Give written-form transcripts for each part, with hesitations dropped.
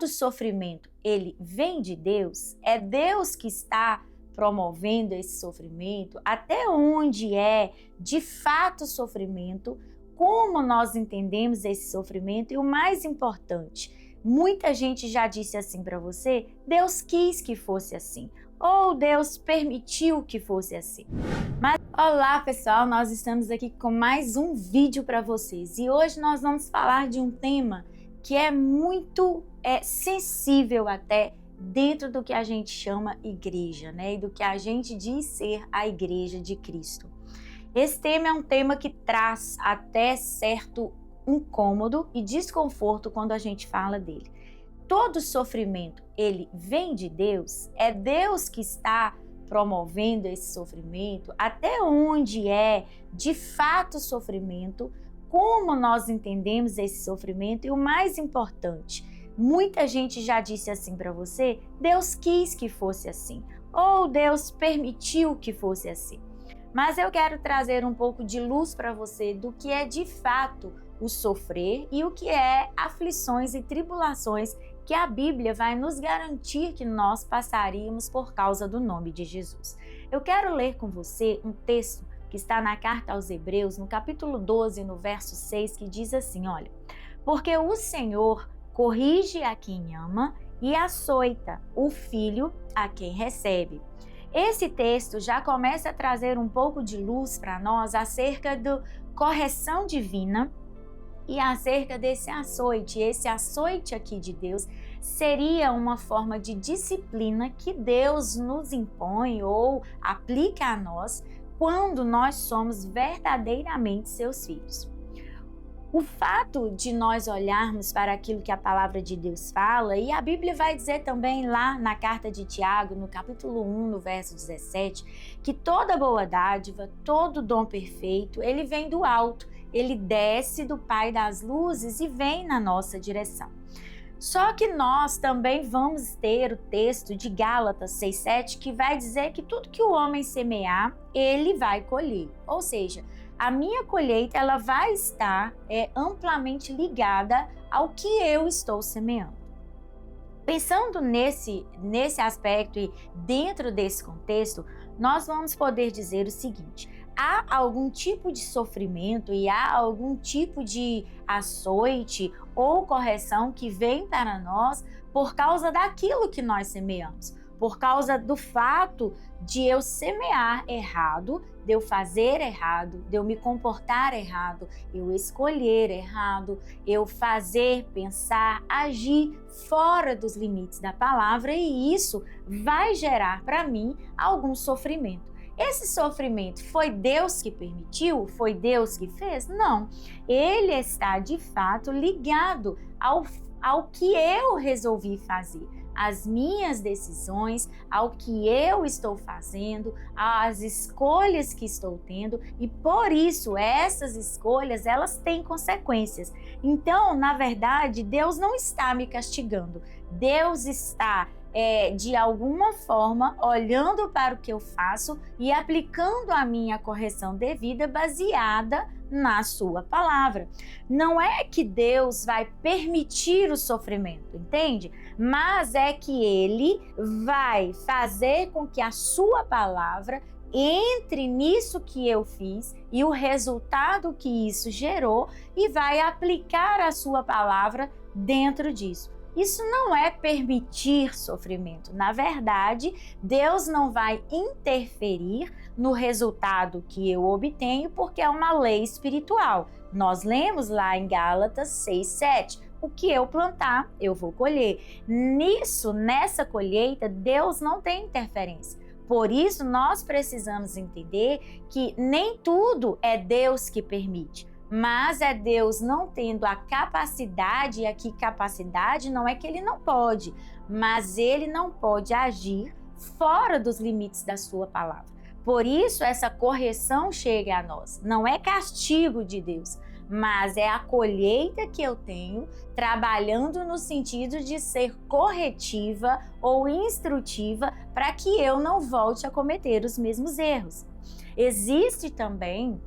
todo sofrimento, ele vem de Deus? É Deus que está promovendo esse sofrimento? Até onde é, de fato, sofrimento? Como nós entendemos esse sofrimento? E o mais importante, muita gente já disse assim para você, Deus quis que fosse assim, ou Deus permitiu que fosse assim. Mas, olá pessoal, nós estamos aqui com mais um vídeo para vocês e hoje nós vamos falar de um tema que é muito sensível até dentro do que a gente chama igreja, né? E do que a gente diz ser a igreja de Cristo. Esse tema é um tema que traz até certo incômodo e desconforto quando a gente fala dele. Todo sofrimento, ele vem de Deus? É Deus que está promovendo esse sofrimento? Até onde é, de fato, sofrimento? Como nós entendemos esse sofrimento? E o mais importante, muita gente já disse assim para você, Deus quis que fosse assim, ou Deus permitiu que fosse assim. Mas eu quero trazer um pouco de luz para você do que é de fato o sofrer e o que é aflições e tribulações que a Bíblia vai nos garantir que nós passaríamos por causa do nome de Jesus. Eu quero ler com você um texto que está na carta aos Hebreus, no capítulo 12, no verso 6, que diz assim, olha, porque o Senhor corrige a quem ama e açoita o filho a quem recebe. Esse texto já começa a trazer um pouco de luz para nós acerca da correção divina e acerca desse açoite. Esse açoite aqui de Deus seria uma forma de disciplina que Deus nos impõe ou aplica a nós quando nós somos verdadeiramente seus filhos. O fato de nós olharmos para aquilo que a palavra de Deus fala, e a Bíblia vai dizer também lá na carta de Tiago, no capítulo 1, no verso 17, que toda boa dádiva, todo dom perfeito, ele vem do alto, ele desce do Pai das luzes e vem na nossa direção. Só que nós também vamos ter o texto de Gálatas 6,7 que vai dizer que tudo que o homem semear, ele vai colher. Ou seja, a minha colheita ela vai estar amplamente ligada ao que eu estou semeando. Pensando nesse aspecto e dentro desse contexto, nós vamos poder dizer o seguinte, há algum tipo de sofrimento e há algum tipo de açoite ou correção que vem para nós por causa daquilo que nós semeamos, por causa do fato de eu semear errado, de eu fazer errado, de eu me comportar errado, eu escolher errado, eu fazer, pensar, agir fora dos limites da palavra e isso vai gerar para mim algum sofrimento. Esse sofrimento foi Deus que permitiu? Foi Deus que fez? Não. Ele está de fato ligado ao que eu resolvi fazer, às minhas decisões, ao que eu estou fazendo, às escolhas que estou tendo e por isso essas escolhas elas têm consequências. Então, na verdade, Deus não está me castigando, Deus está de alguma forma olhando para o que eu faço e aplicando a minha correção devida baseada na sua palavra. Não é que Deus vai permitir o sofrimento, entende? Mas é que Ele vai fazer com que a sua palavra entre nisso que eu fiz e o resultado que isso gerou e vai aplicar a sua palavra dentro disso. Isso não é permitir sofrimento. Na verdade, Deus não vai interferir no resultado que eu obtenho porque é uma lei espiritual. Nós lemos lá em Gálatas 6,7. O que eu plantar, eu vou colher. Nessa colheita, Deus não tem interferência. Por isso, nós precisamos entender que nem tudo é Deus que permite. Mas é Deus não tendo a capacidade, e aqui capacidade não é que ele não pode, mas ele não pode agir fora dos limites da sua palavra. Por isso essa correção chega a nós, não é castigo de Deus, mas é a colheita que eu tenho trabalhando no sentido de ser corretiva ou instrutiva para que eu não volte a cometer os mesmos erros. Existe também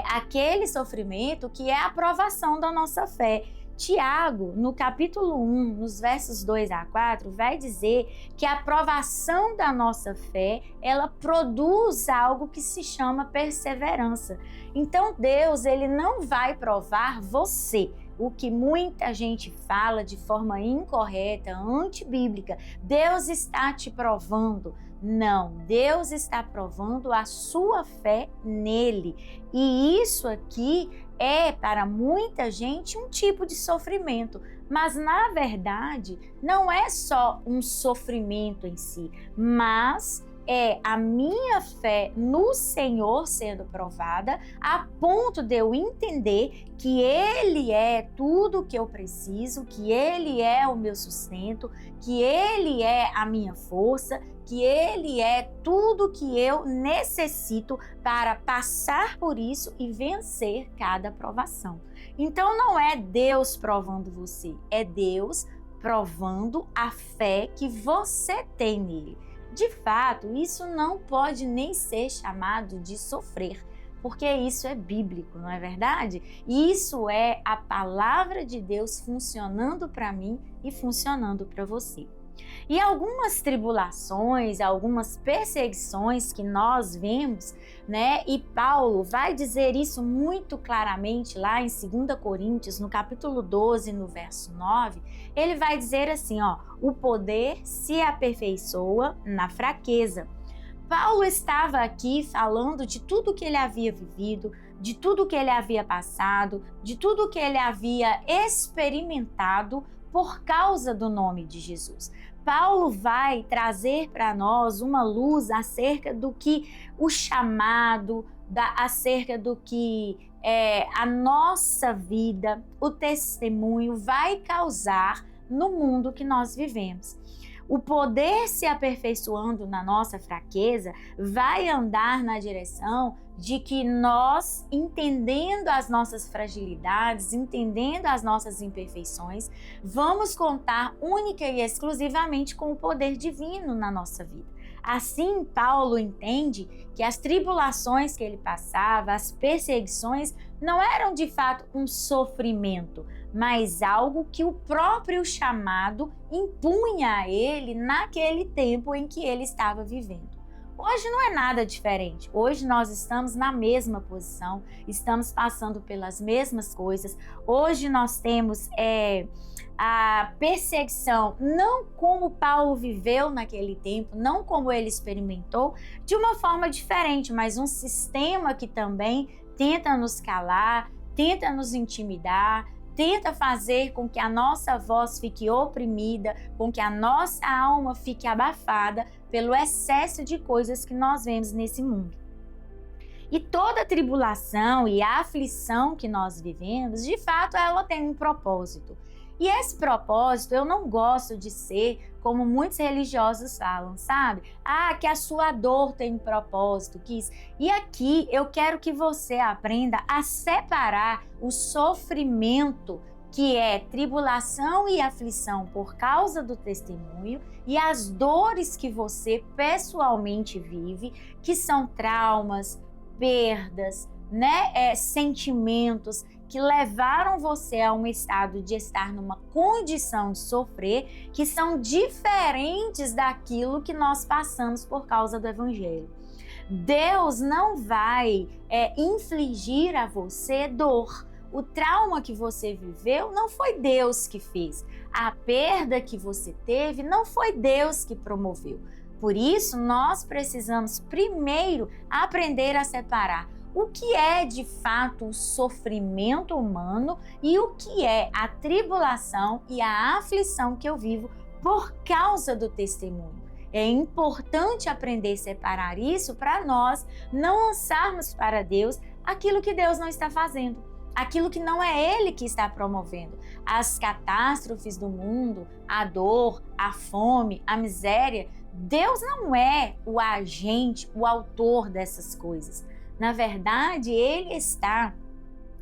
aquele sofrimento que é a provação da nossa fé, Tiago, no capítulo 1, nos versos 2 a 4, vai dizer que a provação da nossa fé, ela produz algo que se chama perseverança. Então Deus, ele não vai provar você. O que muita gente fala de forma incorreta, antibíblica. Deus está te provando. Não, Deus está provando a sua fé nele. E isso aqui é para muita gente um tipo de sofrimento, mas na verdade não é só um sofrimento em si, mas é a minha fé no Senhor sendo provada a ponto de eu entender que Ele é tudo o que eu preciso, que Ele é o meu sustento, que Ele é a minha força, que Ele é tudo que eu necessito para passar por isso e vencer cada provação. Então não é Deus provando você, é Deus provando a fé que você tem nele. De fato, isso não pode nem ser chamado de sofrer, porque isso é bíblico, não é verdade? Isso é a palavra de Deus funcionando para mim e funcionando para você. E algumas tribulações, algumas perseguições que nós vemos, né? E Paulo vai dizer isso muito claramente lá em 2 Coríntios, no capítulo 12, no verso 9, ele vai dizer assim, ó, o poder se aperfeiçoa na fraqueza. Paulo estava aqui falando de tudo que ele havia vivido, de tudo que ele havia passado, de tudo que ele havia experimentado por causa do nome de Jesus. Paulo vai trazer para nós uma luz acerca do que o chamado, acerca do que a nossa vida, o testemunho vai causar no mundo que nós vivemos. O poder se aperfeiçoando na nossa fraqueza vai andar na direção de que nós, entendendo as nossas fragilidades, entendendo as nossas imperfeições, vamos contar única e exclusivamente com o poder divino na nossa vida. Assim, Paulo entende que as tribulações que ele passava, as perseguições, não eram de fato um sofrimento, mas algo que o próprio chamado impunha a ele naquele tempo em que ele estava vivendo. Hoje não é nada diferente. Hoje nós estamos na mesma posição, estamos passando pelas mesmas coisas. Hoje nós temos a perseguição, não como Paulo viveu naquele tempo, não como ele experimentou, de uma forma diferente, mas um sistema que também tenta nos calar, tenta nos intimidar, tenta fazer com que a nossa voz fique oprimida, com que a nossa alma fique abafada pelo excesso de coisas que nós vemos nesse mundo. E toda tribulação e aflição que nós vivemos, de fato, ela tem um propósito. E esse propósito, eu não gosto de ser como muitos religiosos falam, sabe? Que a sua dor tem um propósito, E aqui eu quero que você aprenda a separar o sofrimento, que é tribulação e aflição por causa do testemunho, e as dores que você pessoalmente vive, que são traumas, perdas, né? Sentimentos que levaram você a um estado de estar numa condição de sofrer, que são diferentes daquilo que nós passamos por causa do Evangelho. Deus não vai infligir a você dor. O trauma que você viveu não foi Deus que fez. A perda que você teve não foi Deus que promoveu. Por isso, nós precisamos primeiro aprender a separar o que é de fato o sofrimento humano e o que é a tribulação e a aflição que eu vivo por causa do testemunho. É importante aprender a separar isso para nós não lançarmos para Deus aquilo que Deus não está fazendo, aquilo que não é Ele que está promovendo. As catástrofes do mundo, a dor, a fome, a miséria, Deus não é o agente, o autor dessas coisas. Na verdade, Ele está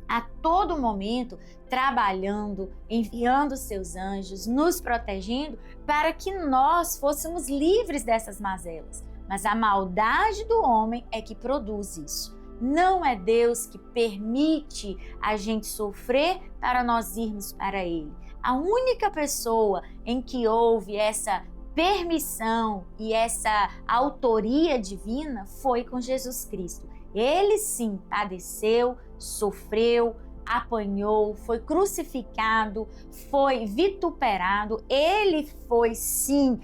a todo momento trabalhando, enviando seus anjos, nos protegendo para que nós fôssemos livres dessas mazelas. Mas a maldade do homem é que produz isso. Não é Deus que permite a gente sofrer para nós irmos para Ele. A única pessoa em que houve essa permissão e essa autoria divina foi com Jesus Cristo. Ele sim padeceu, sofreu, apanhou, foi crucificado, foi vituperado, ele foi sim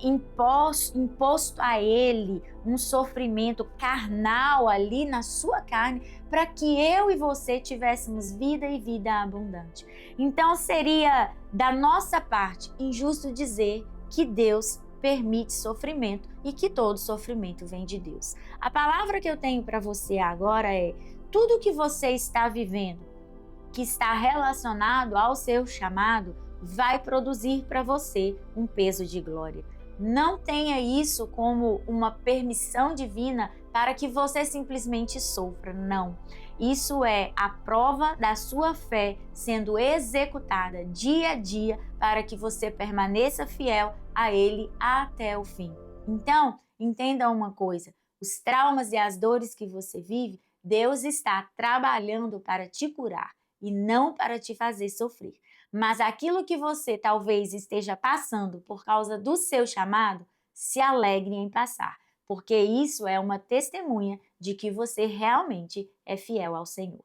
imposto a ele um sofrimento carnal ali na sua carne, para que eu e você tivéssemos vida e vida abundante. Então seria da nossa parte injusto dizer que Deus permite sofrimento e que todo sofrimento vem de Deus. A palavra que eu tenho para você agora é: tudo que você está vivendo, que está relacionado ao seu chamado, vai produzir para você um peso de glória. Não tenha isso como uma permissão divina para que você simplesmente sofra, não. Isso é a prova da sua fé sendo executada dia a dia para que você permaneça fiel a Ele até o fim. Então, entenda uma coisa: os traumas e as dores que você vive, Deus está trabalhando para te curar e não para te fazer sofrer. Mas aquilo que você talvez esteja passando por causa do seu chamado, se alegre em passar, porque isso é uma testemunha de que você realmente é fiel ao Senhor.